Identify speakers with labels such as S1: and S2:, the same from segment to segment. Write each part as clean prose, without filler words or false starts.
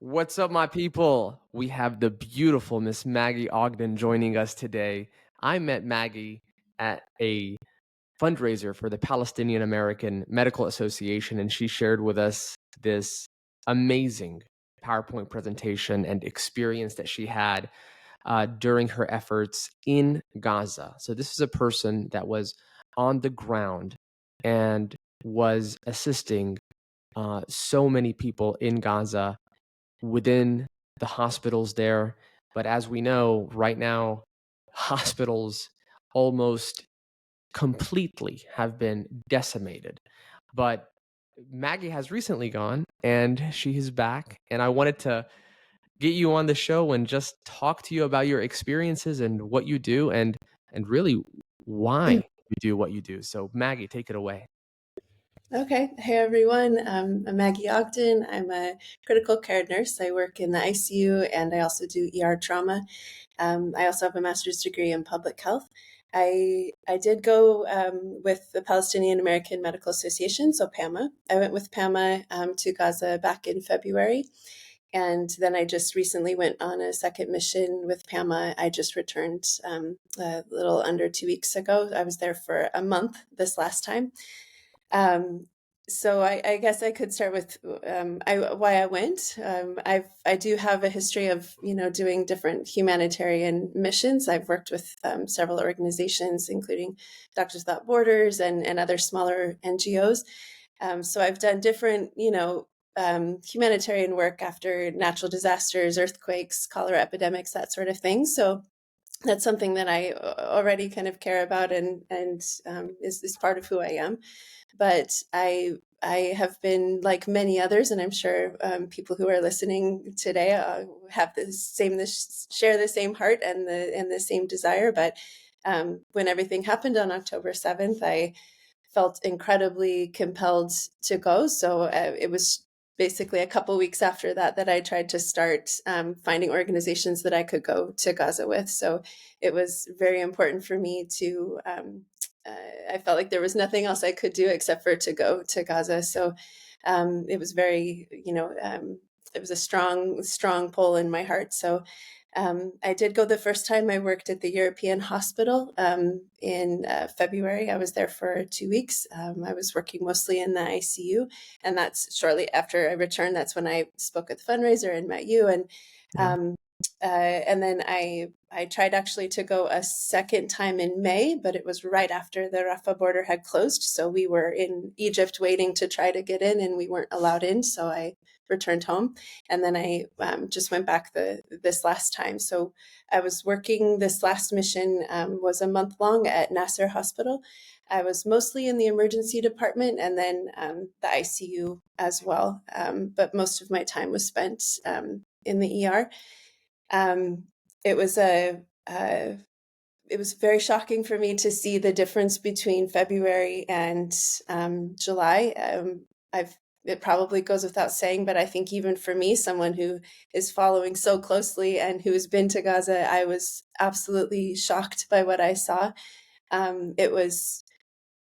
S1: What's up, my people? We have the beautiful Miss Maggie Ogden joining us today. I met Maggie at a fundraiser for the Palestinian American Medical Association, and she shared with us this amazing PowerPoint presentation and experience that she had during her efforts in Gaza. So, this is a person that was on the ground and was assisting so many people in Gaza within the hospitals there. But as we know, right now, hospitals almost completely have been decimated. But Maggie has recently gone and she is back. And I wanted to get you on the show and just talk to you about your experiences and what you do and really why you do what you do. So Maggie, take it away.
S2: Okay. Hey, everyone. I'm Maggie Ogden. I'm a critical care nurse. I work in the ICU and I also do ER trauma. I also have a master's degree in public health. I did go with the Palestinian American Medical Association, so PAMA. I went with PAMA to Gaza back in February. And then I just recently went on a second mission with PAMA. I just returned a little under 2 weeks ago. I was there for a month this last time. Um, so I guess I could start with why I went. I do have a history of doing different humanitarian missions. I've worked with several organizations, including Doctors Without Borders and other smaller NGOs. So I've done different humanitarian work after natural disasters, earthquakes, cholera epidemics, that sort of thing. So that's something that I already kind of care about and is part of who I am. But I have been like many others, and I'm sure people who are listening today have share the same heart and the same desire. But when everything happened on October 7th, I felt incredibly compelled to go. So it was basically a couple weeks after that I tried to start finding organizations that I could go to Gaza with. So it was very important for me to. I felt like there was nothing else I could do except for to go to Gaza. So it was very, it was a strong pull in my heart. So I did go the first time. I worked at the European Hospital in February. I was there for 2 weeks. I was working mostly in the ICU, and that's shortly after I returned. That's when I spoke at the fundraiser and met you.
S1: Yeah.
S2: And then I tried actually to go a second time in May, but it was right after the Rafah border had closed. So we were in Egypt waiting to try to get in, and we weren't allowed in. So I returned home, and then I just went back this last time. So I was working. This last mission was a month long at Nasser Hospital. I was mostly in the emergency department and then the ICU as well. But most of my time was spent in the ER. Um, it was it was very shocking for me to see the difference between February and July. It probably goes without saying, but I think even for me, someone who is following so closely and who has been to Gaza, I was absolutely shocked by what I saw. It was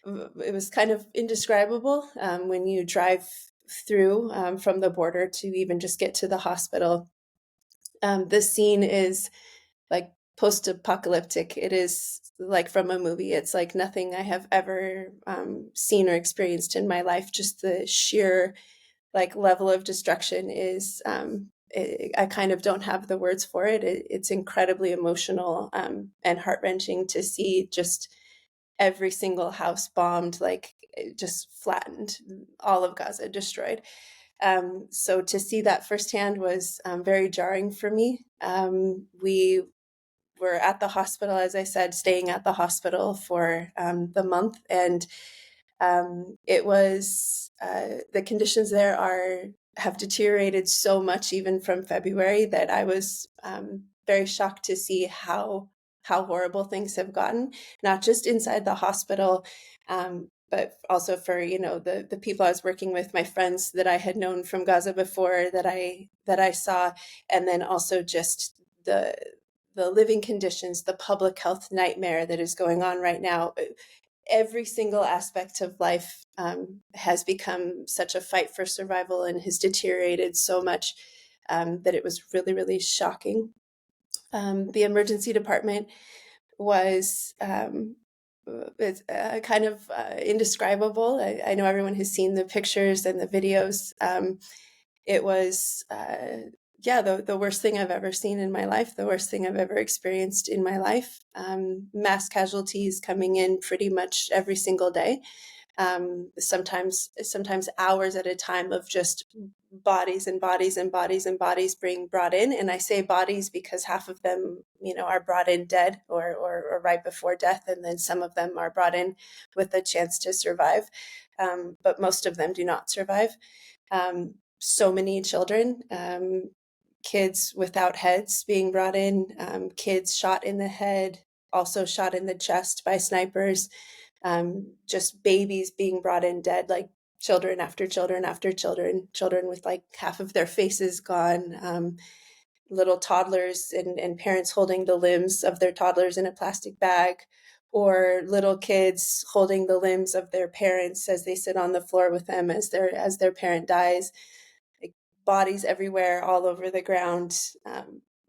S2: kind of indescribable when you drive through from the border to even just get to the hospital. The scene is like post-apocalyptic. It is like from a movie. It's like nothing I have ever seen or experienced in my life. Just the sheer like level of destruction is I kind of don't have the words for it. It's incredibly emotional and heart-wrenching to see just every single house bombed, like just flattened, all of Gaza destroyed. So to see that firsthand was very jarring for me. We were at the hospital, as I said, staying at the hospital for the month, and it was the conditions there have deteriorated so much, even from February, that I was very shocked to see how horrible things have gotten, not just inside the hospital. But also for the people I was working with, my friends that I had known from Gaza before that I saw, and then also just the living conditions, the public health nightmare that is going on right now. Every single aspect of life has become such a fight for survival and has deteriorated so much. that it was really, really shocking. The emergency department was it's kind of indescribable. I know everyone has seen the pictures and the videos. It was, yeah, the worst thing I've ever seen in my life, the worst thing I've ever experienced in my life. Mass casualties coming in pretty much every single day. Sometimes hours at a time of just bodies and bodies and bodies and bodies being brought in. And I say bodies because half of them, are brought in dead or right before death, and then some of them are brought in with a chance to survive, but most of them do not survive. So many children, kids without heads being brought in, kids shot in the head, also shot in the chest by snipers, just babies being brought in dead, like children after children after children, children with like half of their faces gone, little toddlers and parents holding the limbs of their toddlers in a plastic bag, or little kids holding the limbs of their parents as they sit on the floor with them as their parent dies. Like, bodies everywhere, all over the ground,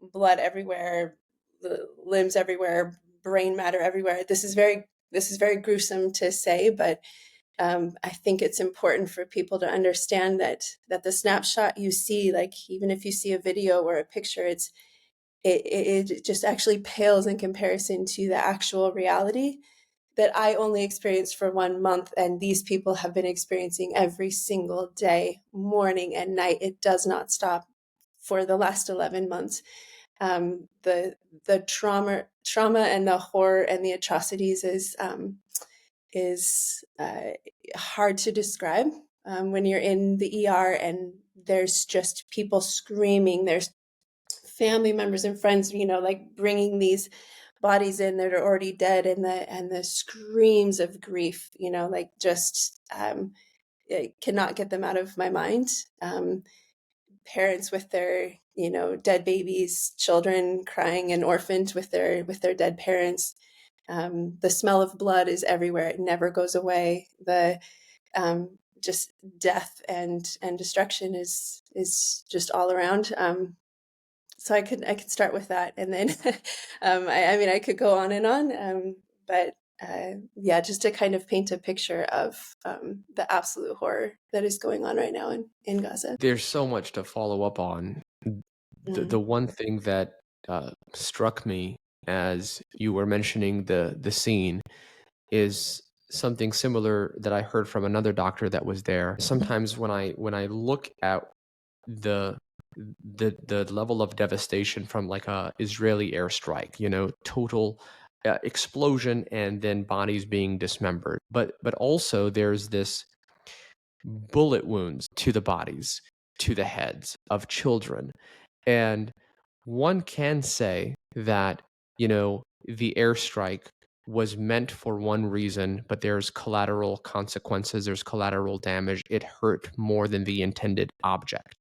S2: blood everywhere, the limbs everywhere, brain matter everywhere. This is very gruesome to say, but I think it's important for people to understand that the snapshot you see, like even if you see a video or a picture, it just actually pales in comparison to the actual reality that I only experienced for 1 month, and these people have been experiencing every single day, morning and night. It does not stop for the last 11 months. The trauma and the horror and the atrocities is hard to describe. When you're in the ER and there's just people screaming, there's family members and friends, like bringing these bodies in that are already dead, and the screams of grief, like just I cannot get them out of my mind. Parents with their dead babies, children crying and orphaned with their dead parents. The smell of blood is everywhere. It never goes away. The just death and destruction is just all around. So I could start with that, and then I mean I could go on and on, but yeah, just to kind of paint a picture of the absolute horror that is going on right now in Gaza.
S1: There's so much to follow up on. The one thing that struck me as you were mentioning the scene is something similar that I heard from another doctor that was there. Sometimes when I look at the level of devastation from like a Israeli airstrike, total explosion and then bodies being dismembered, but also there's this bullet wounds to the bodies, to the heads of children. And one can say that, the airstrike was meant for one reason, but there's collateral consequences, there's collateral damage. It hurt more than the intended object.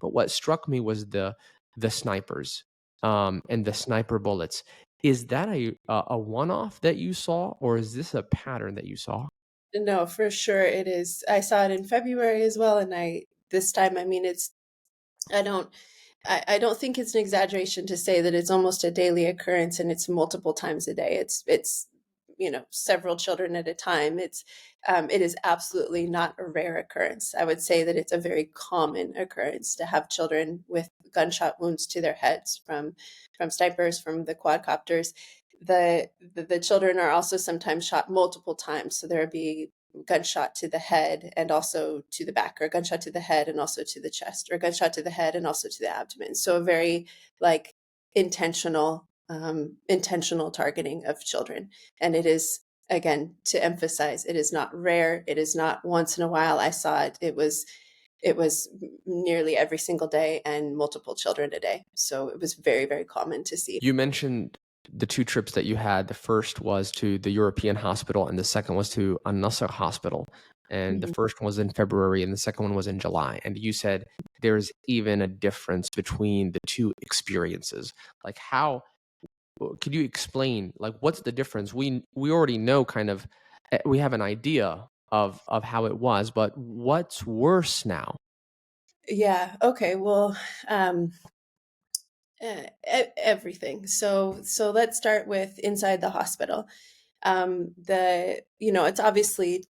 S1: But what struck me was the snipers, and the sniper bullets. Is that a one-off that you saw, or is this a pattern that you saw?
S2: No, for sure it is. I saw it in February as well, and this time, I mean, I don't I don't think it's an exaggeration to say that it's almost a daily occurrence, and it's multiple times a day. It's several children at a time. It is absolutely not a rare occurrence. I would say that it's a very common occurrence to have children with gunshot wounds to their heads from snipers, from the quadcopters. The children are also sometimes shot multiple times, so there would be gunshot to the head and also to the back, or gunshot to the head and also to the chest, or gunshot to the head and also to the abdomen. So a very like intentional targeting of children. And it is, again, to emphasize, it is not rare. It is not once in a while I saw it. It was nearly every single day and multiple children a day. So it was very, very common to see.
S1: You mentioned the two trips that you had. The first was to the European hospital, and the second was to Al-Nasser hospital. And the first one was in February, and the second one was in July. And you said there's even a difference between the two experiences. Like, how could you explain, like, what's the difference? We already know kind of, we have an idea of how it was, but what's worse now?
S2: Yeah. Okay. Well, um, everything. So let's start with inside the hospital. It's obviously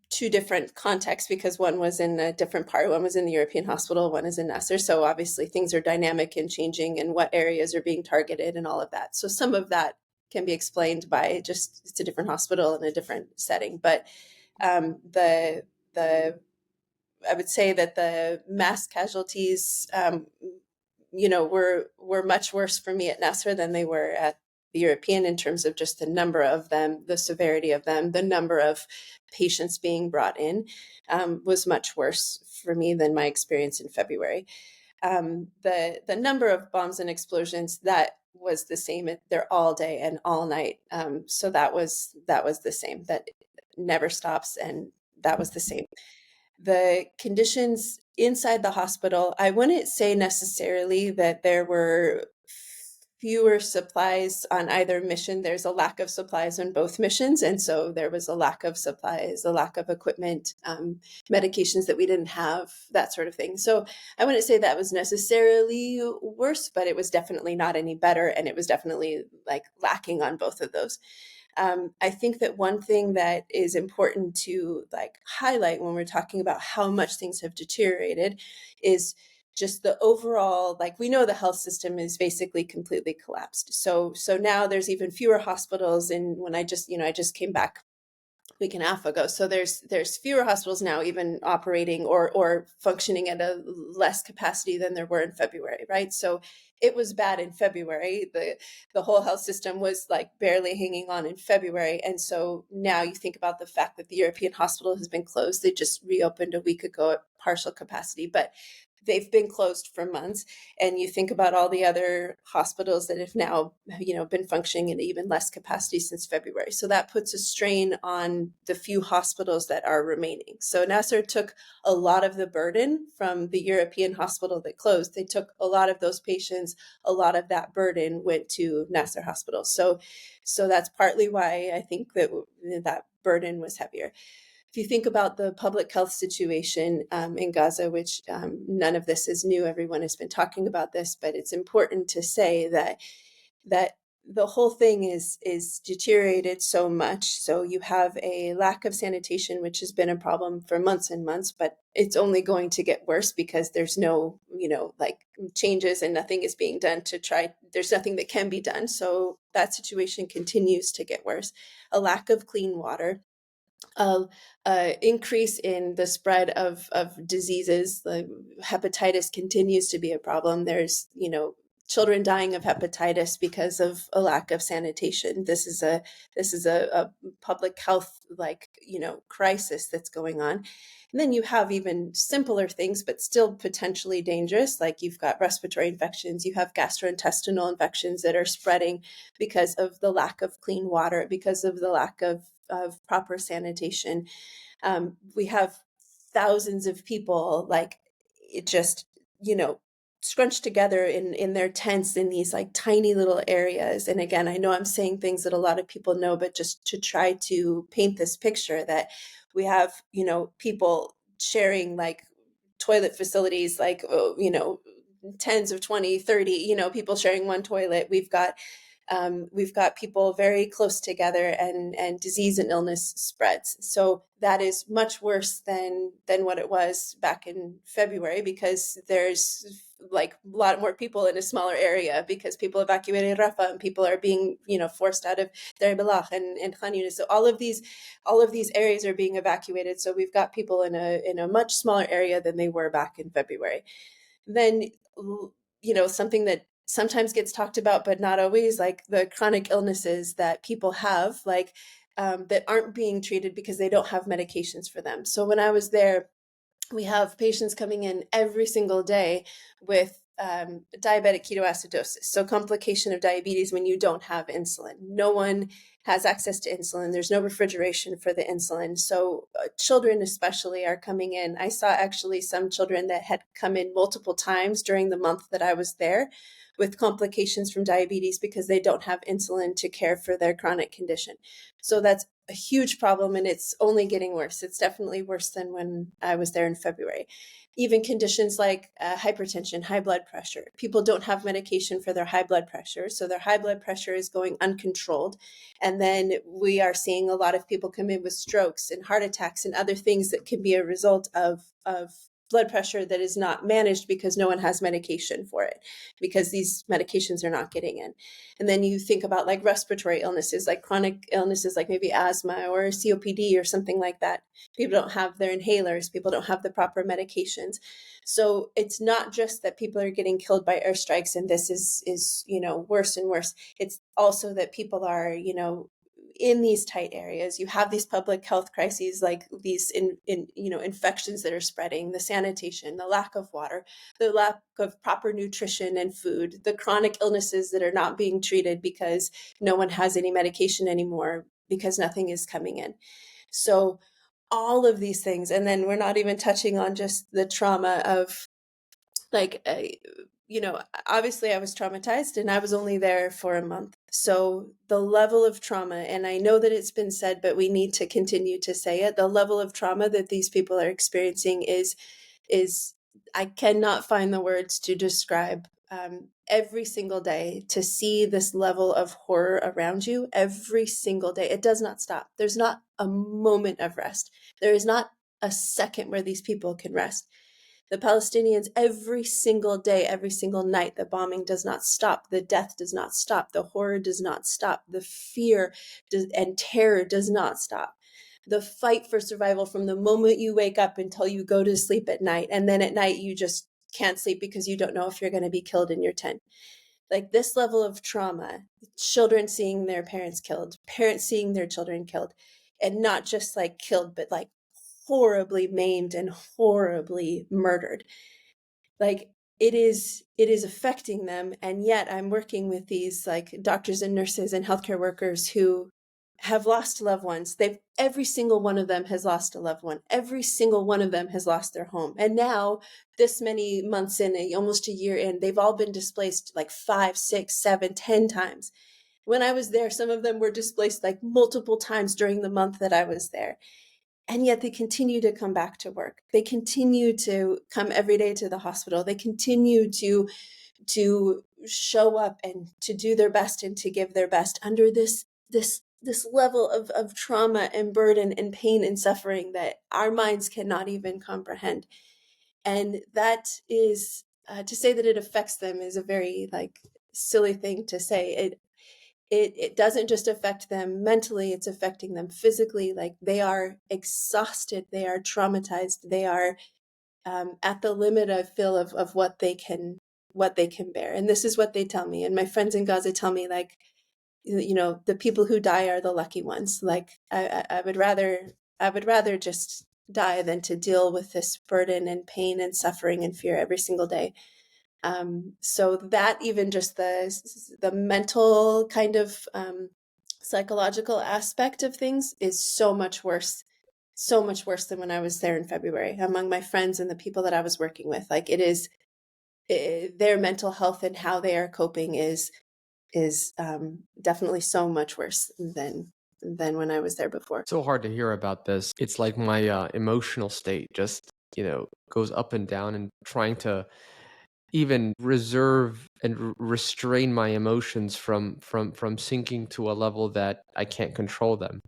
S2: two different contexts because one was in a different part. One was in the European hospital, one is in Nasser. So obviously things are dynamic and changing, and what areas are being targeted and all of that. So some of that can be explained by just it's a different hospital in a different setting. But the I would say that the mass casualties, were much worse for me at Nasser than they were at the European in terms of just the number of them, the severity of them, the number of patients being brought in was much worse for me than my experience in February. The number of bombs and explosions that was the same. They're all day and all night. So that was the same. That never stops, and that was the same. The conditions inside the hospital, I wouldn't say necessarily that there were fewer supplies on either mission. There's a lack of supplies on both missions. And so there was a lack of supplies, a lack of equipment, medications that we didn't have, that sort of thing. So I wouldn't say that was necessarily worse, but it was definitely not any better. And it was definitely like lacking on both of those. I think that one thing that is important to like highlight when we're talking about how much things have deteriorated is just the overall, like we know the health system is basically completely collapsed. So now there's even fewer hospitals. And when I just came back week and a half ago. So there's fewer hospitals now even operating or functioning at a less capacity than there were in February, right? So it was bad in February. The whole health system was like barely hanging on in February. And so now you think about the fact that the European hospital has been closed. They just reopened a week ago at partial capacity, but they've been closed for months. And you think about all the other hospitals that have now been functioning at even less capacity since February. So that puts a strain on the few hospitals that are remaining. So Nasser took a lot of the burden from the European hospital that closed. They took a lot of those patients. A lot of that burden went to Nasser Hospital. So that's partly why I think that burden was heavier. If you think about the public health situation in Gaza, which none of this is new, everyone has been talking about this, but it's important to say that the whole thing is deteriorated so much. So you have a lack of sanitation, which has been a problem for months and months, but it's only going to get worse because there's no, like changes and nothing is being done to try. There's nothing that can be done. So that situation continues to get worse. A lack of clean water, increase in the spread of diseases. Like hepatitis continues to be a problem. There's, children dying of hepatitis because of a lack of sanitation. This is a public health crisis that's going on. And then you have even simpler things, but still potentially dangerous. Like you've got respiratory infections, you have gastrointestinal infections that are spreading because of the lack of clean water, because of the lack of proper sanitation. We have thousands of people like it just, scrunched together in their tents in these like tiny little areas. And again, I know I'm saying things that a lot of people know, but just to try to paint this picture that we have, people sharing like toilet facilities, like, tens of 20, 30, people sharing one toilet. We've got people very close together, and disease and illness spreads. So that is much worse than what it was back in February, because there's like a lot more people in a smaller area because people evacuated Rafah and people are being forced out of Dar Balah and Khan Yunis. So all of these areas are being evacuated. So we've got people in a much smaller area than they were back in February. Then something that sometimes gets talked about, but not always, like the chronic illnesses that people have, like that aren't being treated because they don't have medications for them. So when I was there, we have patients coming in every single day with diabetic ketoacidosis, so complication of diabetes when you don't have insulin. No one has access to insulin. There's no refrigeration for the insulin. So children especially are coming in. I saw actually some children that had come in multiple times during the month that I was there with complications from diabetes because they don't have insulin to care for their chronic condition. So that's a huge problem, and it's only getting worse. It's definitely worse than when I was there in February. Even conditions like hypertension, high blood pressure. People don't have medication for their high blood pressure, so their high blood pressure is going uncontrolled. And then we are seeing a lot of people come in with strokes and heart attacks and other things that can be a result of blood pressure that is not managed because no one has medication for it, because these medications are not getting in. And then you think about like respiratory illnesses, like chronic illnesses, like maybe asthma or COPD or something like that. People don't have their inhalers. People don't have the proper medications. So it's not just that people are getting killed by airstrikes and this is, worse and worse. It's also that people are, in these tight areas. You have these public health crises, like these infections that are spreading, the sanitation, the lack of water, the lack of proper nutrition and food, the chronic illnesses that are not being treated because no one has any medication anymore because nothing is coming in. So all of these things, and then we're not even touching on just the trauma of like obviously I was traumatized and I was only there for a month. So the level of trauma, and I know that it's been said, but we need to continue to say it, the level of trauma that these people are experiencing is I cannot find the words to describe. Every single day, to see this level of horror around you every single day, it does not stop. There's not a moment of rest. There is not a second where these people can rest. The Palestinians, every single day, every single night, the bombing does not stop. The death does not stop. The horror does not stop. The fear and terror does not stop. The fight for survival from the moment you wake up until you go to sleep at night. And then at night, you just can't sleep because you don't know if you're going to be killed in your tent. Like this level of trauma, children seeing their parents killed, parents seeing their children killed, and not just like killed, but like horribly maimed and horribly murdered. Like it is affecting them. And yet I'm working with these like doctors and nurses and healthcare workers who have lost loved ones. Every single one of them has lost a loved one. Every single one of them has lost their home. And now this many months in, almost a year in, they've all been displaced like 5, 6, 7, 10 times. When I was there, some of them were displaced like multiple times during the month that I was there. And yet they continue to come back to work. They continue to come every day to the hospital. They continue to show up and to do their best and to give their best under this level of trauma and burden and pain and suffering that our minds cannot even comprehend. And that is to say that it affects them is a very like silly thing to say. It doesn't just affect them mentally, it's affecting them physically. Like they are exhausted, they are traumatized, they are at the limit, I feel, of what they can bear. And this is what they tell me. And my friends in Gaza tell me, like, the people who die are the lucky ones. Like I would rather just die than to deal with this burden and pain and suffering and fear every single day. So that even just the mental kind of psychological aspect of things is so much worse than when I was there in February. Among my friends and the people that I was working with, like their mental health and how they are coping is definitely so much worse than when I was there before.
S1: So hard to hear about this. It's like my emotional state just goes up and down, and trying to even reserve and restrain my emotions from sinking to a level that I can't control them.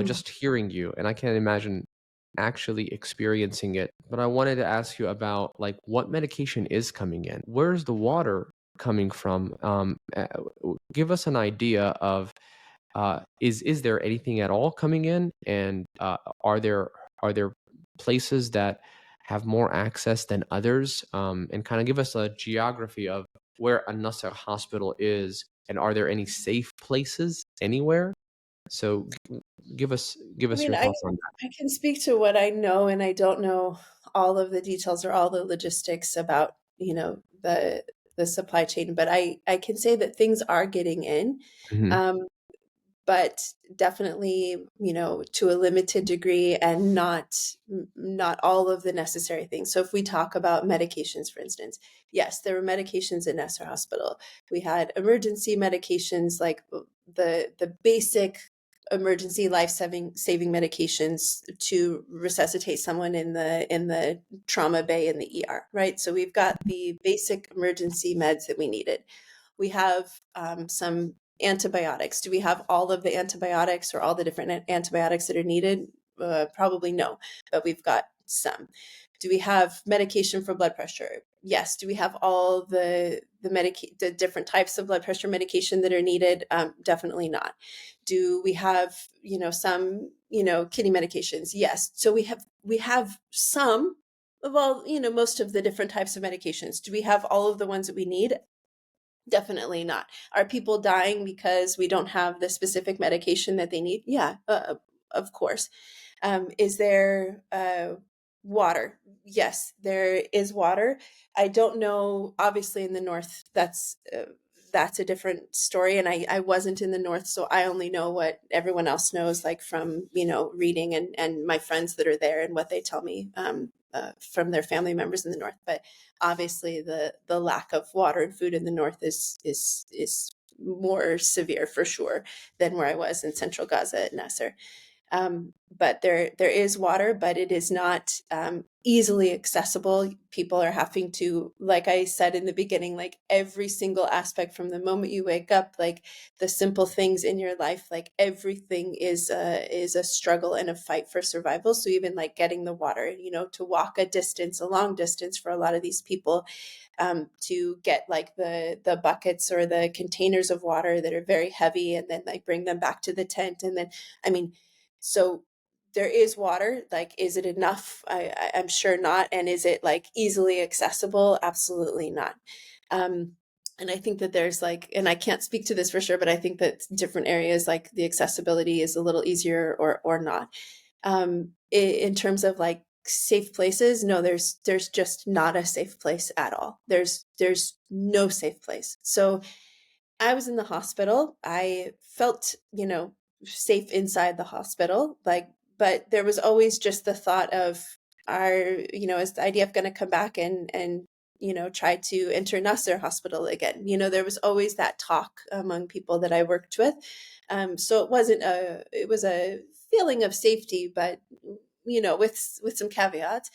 S1: Just hearing you, and I can't imagine actually experiencing it. But I wanted to ask you about like what medication is coming in. Where's the water coming from? Give us an idea of is there anything at all coming in, and are there places that have more access than others, and kind of give us a geography of where Al-Nasser Hospital is, and are there any safe places anywhere? So give us
S2: I mean,
S1: your thoughts on that.
S2: I can speak to what I know, and I don't know all of the details or all the logistics about, the supply chain, but I can say that things are getting in.
S1: Mhm.
S2: Um, but definitely, to a limited degree and not all of the necessary things. So if we talk about medications, for instance, yes, there were medications in Nasser Hospital. We had emergency medications like the basic emergency life-saving medications to resuscitate someone in the trauma bay in the ER, right? So we've got the basic emergency meds that we needed. We have some antibiotics. Do we have all of the antibiotics or all the different antibiotics that are needed? Probably no, but we've got some. Do we have medication for blood pressure? Yes. Do we have all the different types of blood pressure medication that are needed? Definitely not. Do we have, some, kidney medications? Yes. So we have some of all, most of the different types of medications. Do we have all of the ones that we need? Definitely not. Are people dying because we don't have the specific medication that they need? Yeah, of course. Is there water? Yes, there is water. I don't know. Obviously, in the north, that's a different story. And I wasn't in the north, so I only know what everyone else knows, like from reading and my friends that are there and what they tell me from their family members in the north. But obviously, the lack of water and food in the north is more severe for sure than where I was in central Gaza at Nasser. But there is water, but it is not easily accessible. People are having to, like I said in the beginning, like every single aspect from the moment you wake up, like the simple things in your life, like everything is a struggle and a fight for survival. So even like getting the water, to walk a long distance for a lot of these people, to get like the buckets or the containers of water that are very heavy, and then like bring them back to the tent, and then so there is water. Like, is it enough? I'm sure not. And is it like easily accessible? Absolutely not. And I think that there's like, and I can't speak to this for sure, but I think that different areas, like the accessibility is a little easier or not. In terms of like safe places, no, there's just not a safe place at all. There's no safe place. So I was in the hospital. I felt, safe inside the hospital, but there was always just the thought of, is the IDF going to come back and try to enter Nasser hospital again? There was always that talk among people that I worked with. So it was a feeling of safety, but, with some caveats.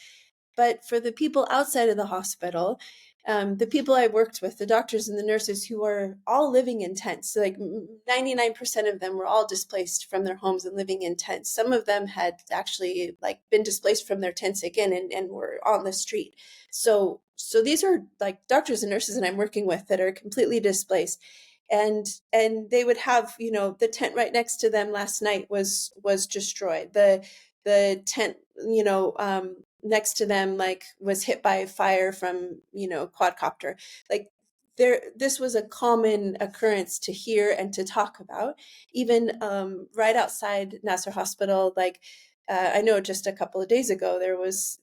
S2: But for the people outside of the hospital, the people I worked with, the doctors and the nurses who are all living in tents, so like 99% of them were all displaced from their homes and living in tents. Some of them had actually like been displaced from their tents again and were on the street. So these are like doctors and nurses that I'm working with that are completely displaced. And they would have, the tent right next to them last night was destroyed. The tent, next to them like was hit by fire from quadcopter. Like this was a common occurrence to hear and to talk about. Even right outside Nasser hospital, like I know just a couple of days ago there was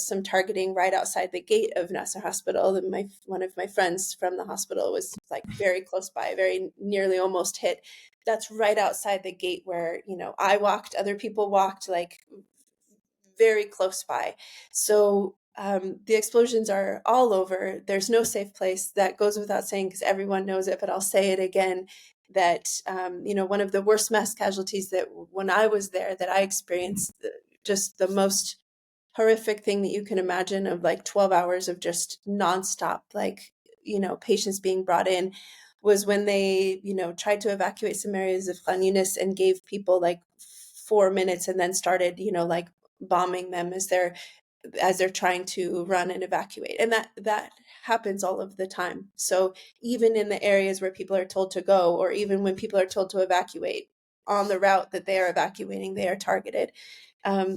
S2: some targeting right outside the gate of Nasser hospital, and one of my friends from the hospital was like very close by, very nearly almost hit. That's right outside the gate where I walked, other people walked, like very close by. So the explosions are all over. There's no safe place. That goes without saying because everyone knows it, but I'll say it again, that one of the worst mass casualties that when I was there that I experienced, just the most horrific thing that you can imagine, of like 12 hours of just nonstop, like patients being brought in, was when they tried to evacuate some areas of Khan Yunis and gave people like 4 minutes and then started like bombing them as they're trying to run and evacuate. And that happens all of the time. So even in the areas where people are told to go, or even when people are told to evacuate, on the route that they are evacuating, they are targeted.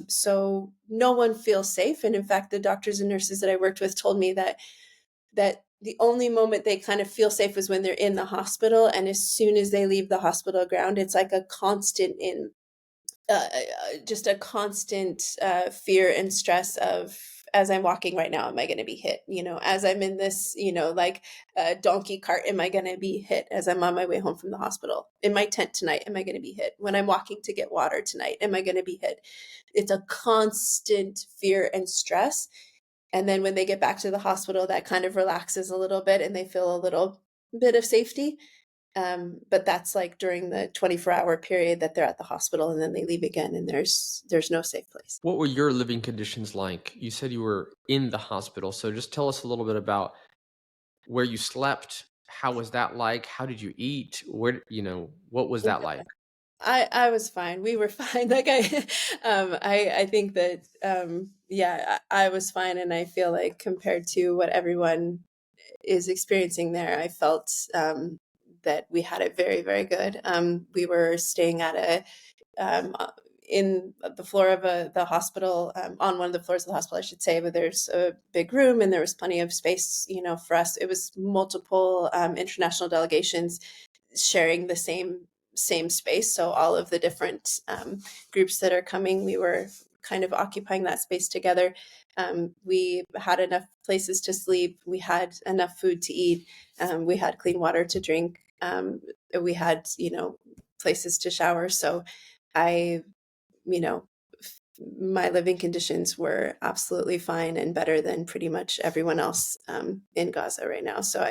S2: So no one feels safe. And in fact, the doctors and nurses that I worked with told me that the only moment they kind of feel safe is when they're in the hospital. And as soon as they leave the hospital ground, it's like a constant just a constant fear and stress of, as I'm walking right now, am I going to be hit? As I'm in this, like donkey cart, am I going to be hit? As I'm on my way home from the hospital, in my tent tonight, am I going to be hit? When I'm walking to get water tonight, am I going to be hit? It's a constant fear and stress. And then when they get back to the hospital, that kind of relaxes a little bit and they feel a little bit of safety. But that's like during the 24-hour period that they're at the hospital, and then they leave again, and there's no safe place.
S1: What were your living conditions like? You said you were in the hospital, so just tell us a little bit about where you slept. How was that like? How did you eat? What was that like?
S2: I was fine. We were fine. Like I think that yeah, I was fine, and I feel like compared to what everyone is experiencing there, I felt that we had it very, very good. We were staying at a in the floor of the hospital, on one of the floors of the hospital, I should say, but there's a big room and there was plenty of space, for us. It was multiple international delegations sharing the same space. So all of the different groups that are coming, we were kind of occupying that space together. We had enough places to sleep. We had enough food to eat. We had clean water to drink. We had, places to shower. So I, you know, my living conditions were absolutely fine and better than pretty much everyone else in Gaza right now. So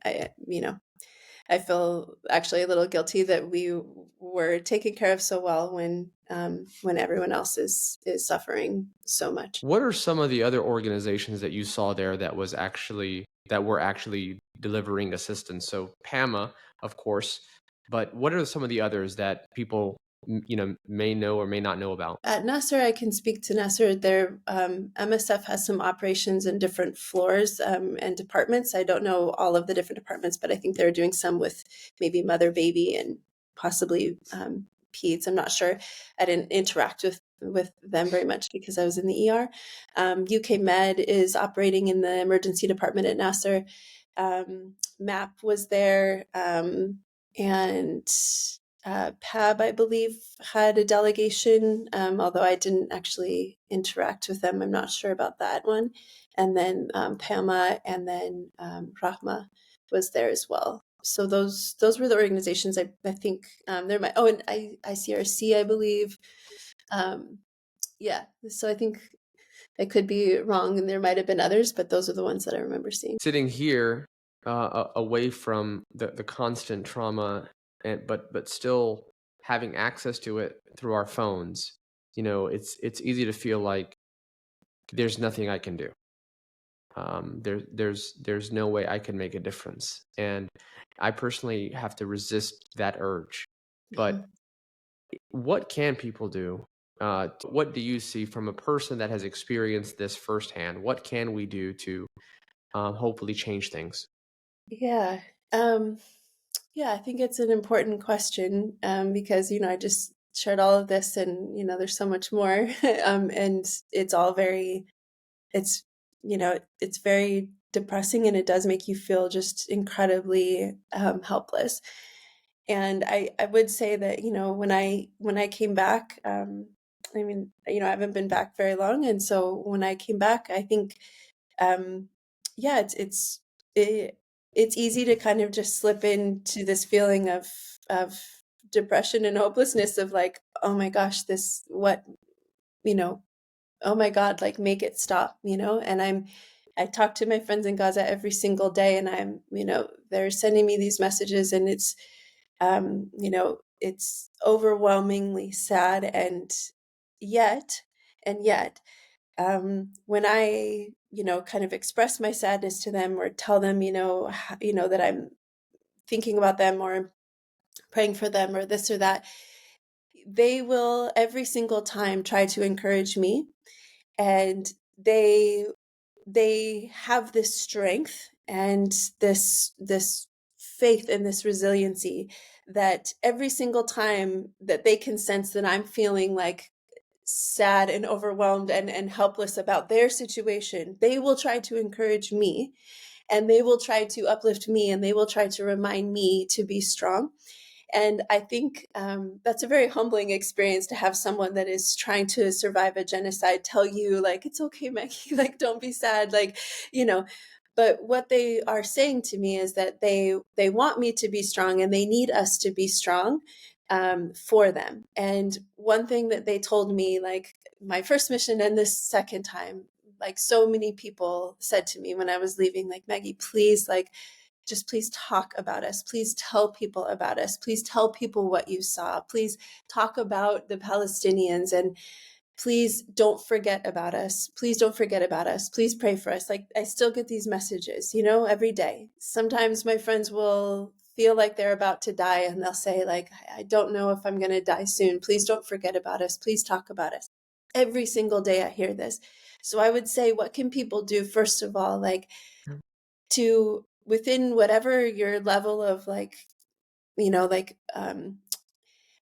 S2: I feel actually a little guilty that we were taken care of so well when everyone else is suffering so much.
S1: What are some of the other organizations that you saw there that were actually delivering assistance? So PAMA, of course, but what are some of the others that people may know or may not know about?
S2: At Nasser, I can speak to Nasser. Their MSF has some operations in different floors and departments. I don't know all of the different departments, but I think they're doing some with maybe mother, baby, and possibly peds. I'm not sure. I didn't interact with them very much because I was in the ER. UK Med is operating in the emergency department at Nasser. MAP was there, and PAB, I believe, had a delegation, although I didn't actually interact with them. I'm not sure about that one. And then PAMA, and then Rahma was there as well. So those were the organizations. I think there might. Oh, and ICRC, I believe. Yeah. So I think I could be wrong, and there might have been others, but those are the ones that I remember seeing.
S1: Sitting here, away from the constant trauma, but still having access to it through our phones, it's easy to feel like there's nothing I can do. There's no way I can make a difference, and I personally have to resist that urge. But what can people do? What do you see from a person that has experienced this firsthand? What can we do to hopefully change things?
S2: Yeah. Yeah, I think it's an important question because, I just shared all of this and, there's so much more. And it's all it's, it's very depressing, and it does make you feel just incredibly helpless. And I would say that, when I came back, I mean, I haven't been back very long. And so when I came back, I think, um, yeah, it, it's easy to kind of just slip into this feeling of depression and hopelessness of like, oh my gosh, you know, oh my God, like make it stop, and I talk to my friends in Gaza every single day, and they're sending me these messages, and it's overwhelmingly sad. Yet, and yet, when I, kind of express my sadness to them or tell them, that I'm thinking about them or praying for them or this or that, they will every single time try to encourage me, and they have this strength and this faith and this resiliency that every single time that they can sense that I'm feeling like sad and overwhelmed and helpless about their situation, they will try to encourage me, and they will try to uplift me, and they will try to remind me to be strong. And I think that's a very humbling experience to have someone that is trying to survive a genocide tell you, like, it's okay, Maggie, like, don't be sad, like, you know. But what they are saying to me is that they want me to be strong, and they need us to be strong for them. And one thing that they told me, like my first mission and this second time, like so many people said to me when I was leaving, like, Maggie, please, like, just please talk about us. Please tell people about us. Please tell people what you saw. Please talk about the Palestinians, and please don't forget about us. Please don't forget about us. Please pray for us. Like, I still get these messages, every day. Sometimes my friends will feel like they're about to die, and they'll say, like, I don't know if I'm going to die soon. Please don't forget about us. Please talk about us. Every single day I hear this. So I would say, what can people do? First of all, like, to within whatever your level of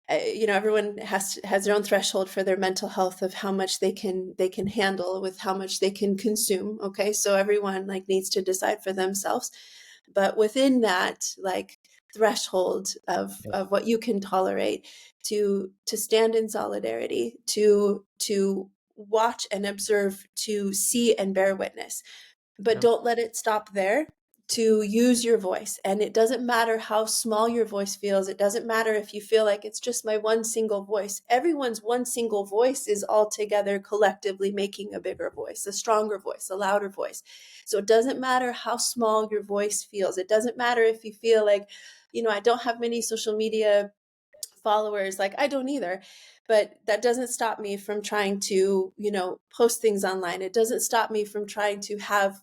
S2: everyone has their own threshold for their mental health of how much they can handle with how much they can consume. Okay, so everyone needs to decide for themselves, but within that threshold of
S1: Yes.
S2: what you can tolerate, to stand in solidarity, to watch and observe, to see and bear witness, but
S1: Yeah.
S2: don't let it stop there. To use your voice. And it doesn't matter how small your voice feels. It doesn't matter if you feel like it's just my one single voice. Everyone's one single voice is all together collectively making a bigger voice, a stronger voice, a louder voice. So it doesn't matter how small your voice feels. It doesn't matter if you feel like, I don't have many social media followers. Like, I don't either. But that doesn't stop me from trying to, post things online. It doesn't stop me from trying to have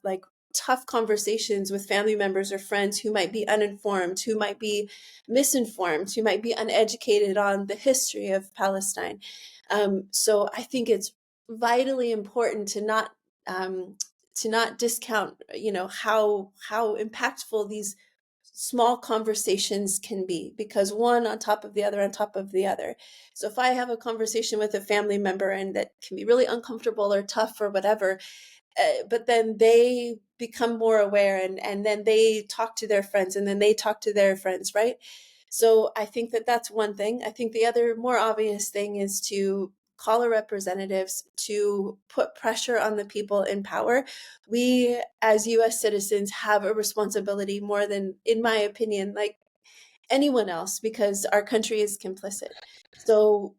S2: tough conversations with family members or friends who might be uninformed, who might be misinformed, who might be uneducated on the history of Palestine. So I think it's vitally important to not discount, how impactful these small conversations can be, because one on top of the other on top of the other. So if I have a conversation with a family member and that can be really uncomfortable or tough or whatever, but then they become more aware, and then they talk to their friends, and then they talk to their friends, right? So I think that that's one thing. I think the other more obvious thing is to call our representatives, to put pressure on the people in power. We, as US citizens, have a responsibility more than, in my opinion, anyone else, because our country is complicit. So,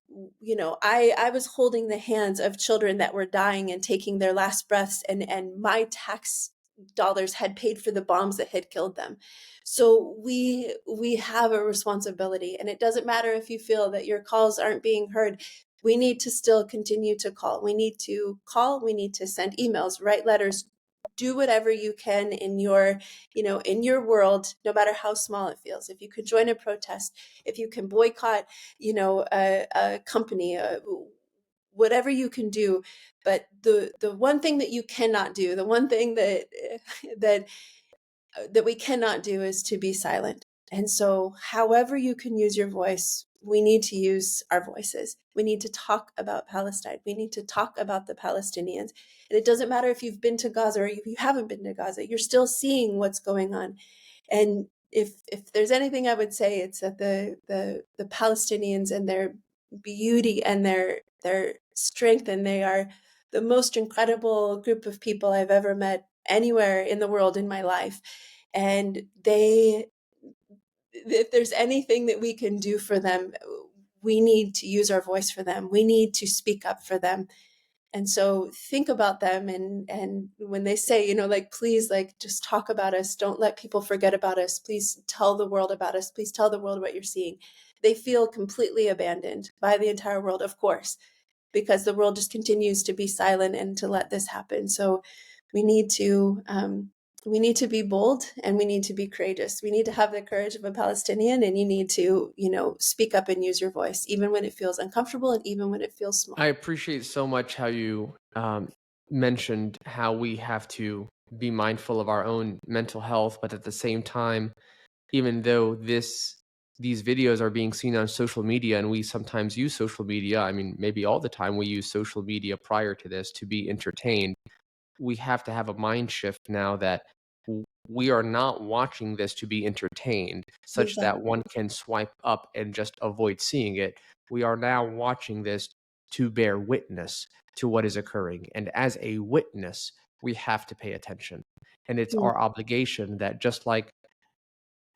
S2: I was holding the hands of children that were dying and taking their last breaths, and my tax dollars had paid for the bombs that had killed them. So we have a responsibility, and it doesn't matter if you feel that your calls aren't being heard. We need to still continue to call. We need to call, we need to send emails, write letters, do whatever you can in your in your world, no matter how small it feels. If you could join a protest, if you can boycott, a company, whatever you can do. But the one thing that you cannot do, the one thing that that that we cannot do, is to be silent. And so, however you can use your voice, we need to use our voices. We need to talk about Palestine. We need to talk about the Palestinians. And it doesn't matter if you've been to Gaza or if you haven't been to Gaza, you're still seeing what's going on. And if there's anything I would say, it's that the Palestinians and their beauty and their strength, and they are the most incredible group of people I've ever met anywhere in the world in my life. And if there's anything that we can do for them, we need to use our voice for them. We need to speak up for them. And so think about them, and when they say, please, just talk about us, don't let people forget about us, please tell the world about us, please tell the world what you're seeing. They feel completely abandoned by the entire world, of course, because the world just continues to be silent and to let this happen. So we need to be bold, and we need to be courageous. We need to have the courage of a Palestinian, and you need to, speak up and use your voice, even when it feels uncomfortable and even when it feels small.
S1: I appreciate so much how you mentioned how we have to be mindful of our own mental health, but at the same time, even though these videos are being seen on social media, and we sometimes use social media, I mean, maybe all the time we use social media prior to this to be entertained, we have to have a mind shift now that we are not watching this to be entertained, such that
S2: Exactly.
S1: one can swipe up and just avoid seeing it. We are now watching this to bear witness to what is occurring. And as a witness, we have to pay attention. And it's
S2: Mm,
S1: our obligation that, just like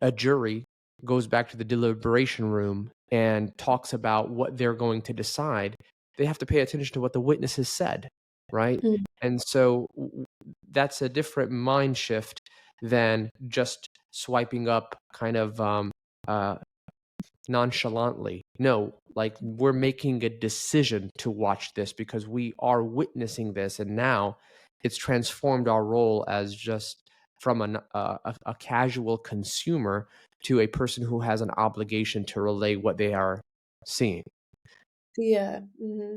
S1: a jury goes back to the deliberation room and talks about what they're going to decide, they have to pay attention to what the witnesses said, right?
S2: mm,
S1: And so that's a different mind shift than just swiping up kind of uh, nonchalantly. No, like we're making a decision to watch this because we are witnessing this, and now it's transformed our role as just from a casual consumer to a person who has an obligation to relay what they are seeing.
S2: Yeah.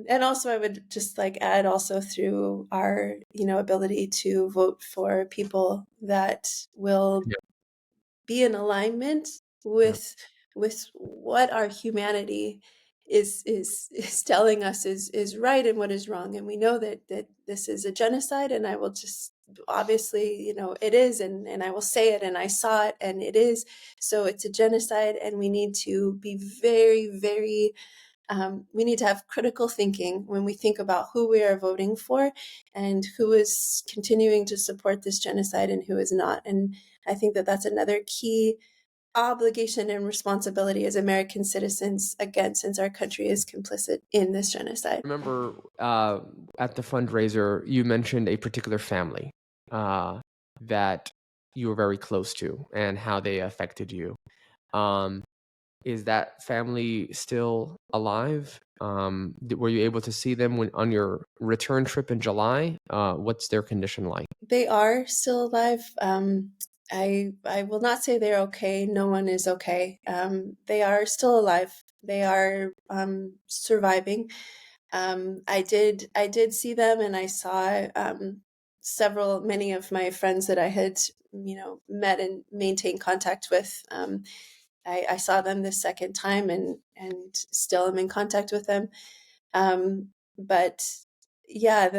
S2: And also I would just like add also through our, ability to vote for people that will
S1: Yeah,
S2: be in alignment
S1: yeah.
S2: with what our humanity is telling us is right and what is wrong. And we know that this is a genocide, and I will just obviously, it is, and I will say it, and I saw it, and it is. So it's a genocide, and we need to be very, very we need to have critical thinking when we think about who we are voting for and who is continuing to support this genocide and who is not. And I think that that's another key obligation and responsibility as American citizens, again, since our country is complicit in this genocide.
S1: Remember at the fundraiser, you mentioned a particular family uh, that you were very close to and how they affected you. Um, is that family still alive? Were you able to see them on your return trip in July? What's their condition like?
S2: They are still alive. I will not say they're okay. No one is okay. They are still alive. They are surviving. I did see them, and I saw many of my friends that I had met and maintained contact with. I saw them the second time, and still am in contact with them. But yeah,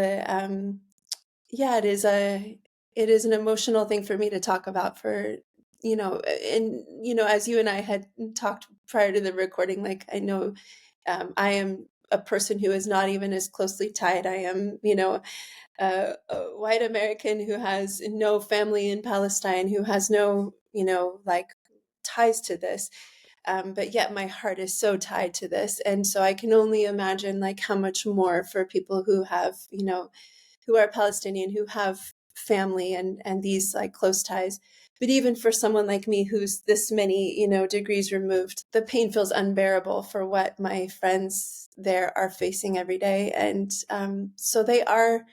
S2: it is an emotional thing for me to talk about for, and as you and I had talked prior to the recording, like I know I am a person who is not even as closely tied. I am, a white American who has no family in Palestine, who has no, like ties to this. But yet my heart is so tied to this. And so I can only imagine like how much more for people who have, who are Palestinian, who have family and these like close ties. But even for someone like me who's this many, degrees removed, the pain feels unbearable for what my friends there are facing every day. And so they are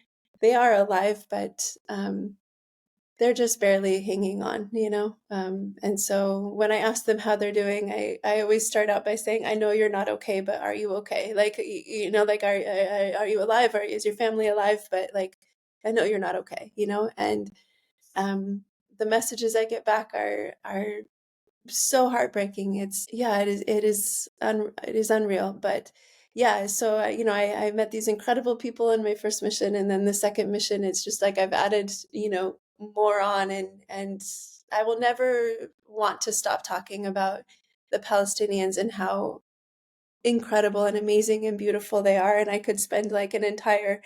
S2: alive, but they're just barely hanging on, and so when I ask them how they're doing, I always start out by saying, I know you're not okay, but are you okay? Like, like, are you alive? Or is your family alive? But like, I know you're not okay, and um, the messages I get back are so heartbreaking. It is unreal. But yeah, so I met these incredible people in my first mission, and then the second mission, it's just like I've added more on, and I will never want to stop talking about the Palestinians and how incredible and amazing and beautiful they are. And I could spend like an entire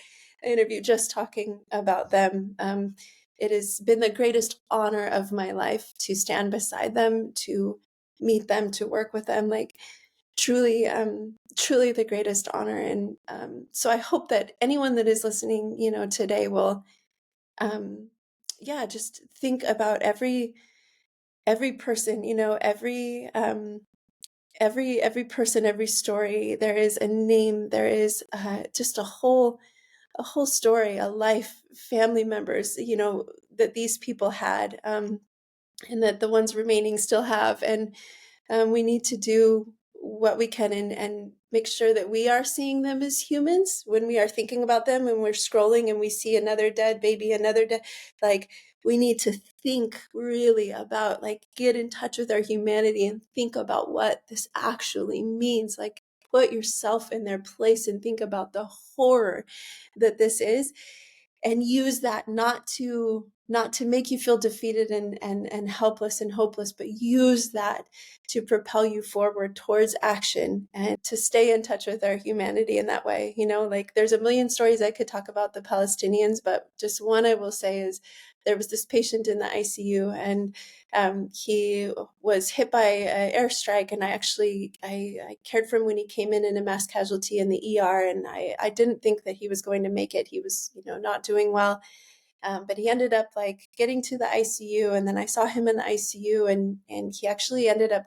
S2: interview just talking about them. It has been the greatest honor of my life to stand beside them, to meet them, to work with them. Like truly, truly the greatest honor. And so I hope that anyone that is listening, today will, um, yeah, just think about every person, every person, every story. There is a name. There is just a whole story, a life, family members, that these people had, and that the ones remaining still have. And we need to do what we can, and make sure that we are seeing them as humans when we are thinking about them, and we're scrolling and we see another dead baby, another dead, like we need to think really about, like, get in touch with our humanity and think about what this actually means. Like, put yourself in their place and think about the horror that this is, and use that not to make you feel defeated and helpless and hopeless, but use that to propel you forward towards action and to stay in touch with our humanity in that way. Like there's a million stories I could talk about the Palestinians, but just one I will say is there was this patient in the ICU, and he was hit by an airstrike, and I cared for him when he came in a mass casualty in the ER, and I didn't think that he was going to make it. He was not doing well. But he ended up like getting to the ICU, and then I saw him in the ICU, and he actually ended up,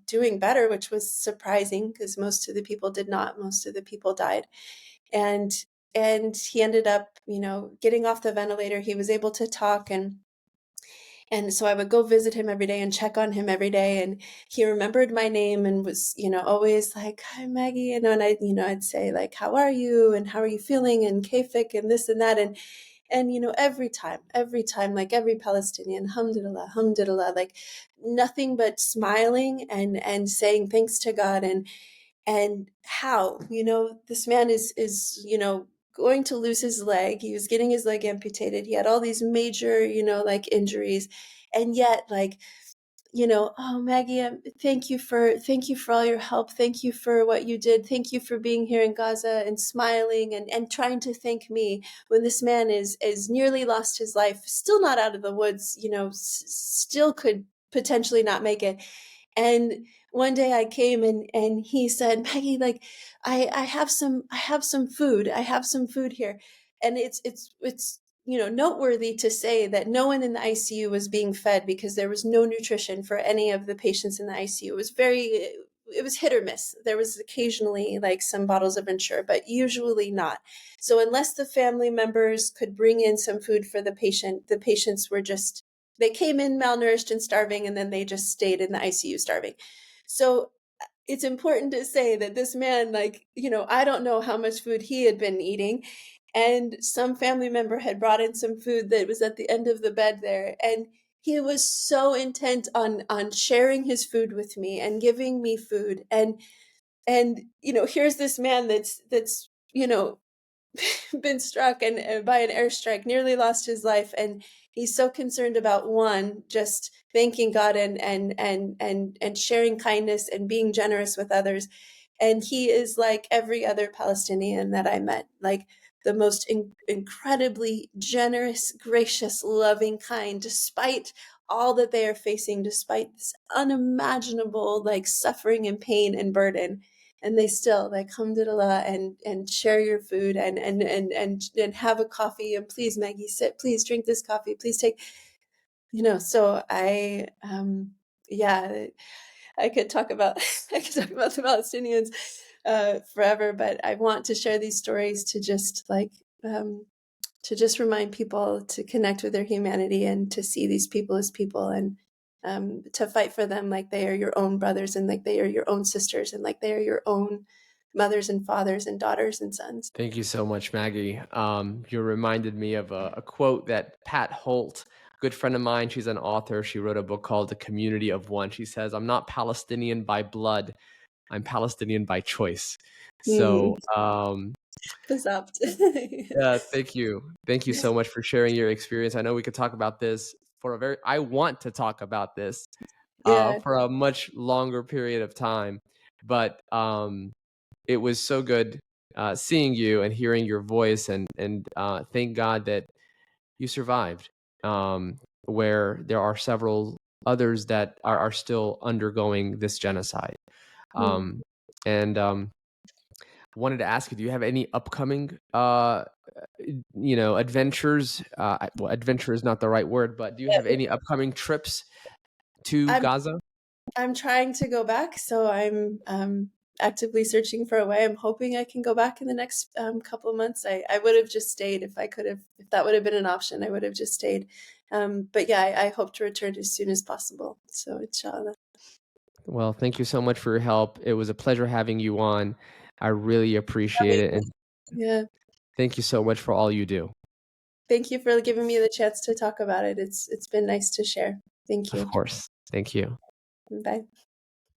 S2: doing better, which was surprising because most of the people did not. Most of the people died, and he ended up, getting off the ventilator. He was able to talk, and so I would go visit him every day and check on him every day. And he remembered my name and was, always like, "Hi, Maggie." And I'd say like, "How are you? And how are you feeling? And Kafik and this and that." And, every time, like every Palestinian, alhamdulillah, alhamdulillah, like nothing but smiling and saying thanks to God. And how, this man is, going to lose his leg. He was getting his leg amputated. He had all these major, like injuries. And yet, like, "Oh, Maggie, thank you for all your help. Thank you for what you did. Thank you for being here in Gaza," and smiling and trying to thank me when this man is nearly lost his life, still not out of the woods, still could potentially not make it. And one day I came and he said, "Maggie, like I have some food. I have some food here." And it's noteworthy to say that no one in the ICU was being fed because there was no nutrition for any of the patients in the ICU. It was hit or miss. There was occasionally like some bottles of Ensure, but usually not. So unless the family members could bring in some food for the patients were just, they came in malnourished and starving, and then they just stayed in the ICU starving. So it's important to say that this man, like, I don't know how much food he had been eating. And some family member had brought in some food that was at the end of the bed there. And he was so intent on sharing his food with me and giving me food. And here's this man that's been struck and by an airstrike, nearly lost his life, and he's so concerned about one, just thanking God and sharing kindness and being generous with others. And he is like every other Palestinian that I met, like the most incredibly generous, gracious, loving, kind, despite all that they are facing, despite this unimaginable like suffering and pain and burden. And they still like alhamdulillah and share your food and have a coffee, and please, Maggie, sit, please drink this coffee, please take, so yeah, I could talk about I could talk about the Palestinians forever, but I want to share these stories to just remind people to connect with their humanity and to see these people as people, and to fight for them like they are your own brothers and like they are your own sisters and like they are your own mothers and fathers and daughters and sons.
S1: Thank you so much, Maggie. You reminded me of a quote that Pat Holt, a good friend of mine, she's an author. She wrote a book called The Community of One. She says, "I'm not Palestinian by blood. I'm Palestinian by choice." So,
S2: Bizabt.
S1: yeah, thank you. Thank you so much for sharing your experience. I know we could talk about this I want to talk about this
S2: Yeah.
S1: for a much longer period of time, but it was so good seeing you and hearing your voice, and thank God that you survived. Where there are several others that are still undergoing this genocide.
S2: Mm.
S1: And wanted to ask you, do you have any upcoming adventures? Well, adventure is not the right word, but do you have any upcoming trips to
S2: I'm
S1: Gaza?
S2: I'm trying to go back, so I'm actively searching for a way. I'm hoping I can go back in the next couple of months. I would have just stayed if I could have, if that would have been an option. I would have just stayed. But yeah, I hope to return as soon as possible. So inshallah.
S1: Well, thank you so much for your help. It was a pleasure having you on. I really appreciate it. And
S2: Yeah.
S1: thank you so much for all you do.
S2: Thank you for giving me the chance to talk about it. It's been nice to share. Thank
S1: Of
S2: you.
S1: course. Thank you.
S2: Bye.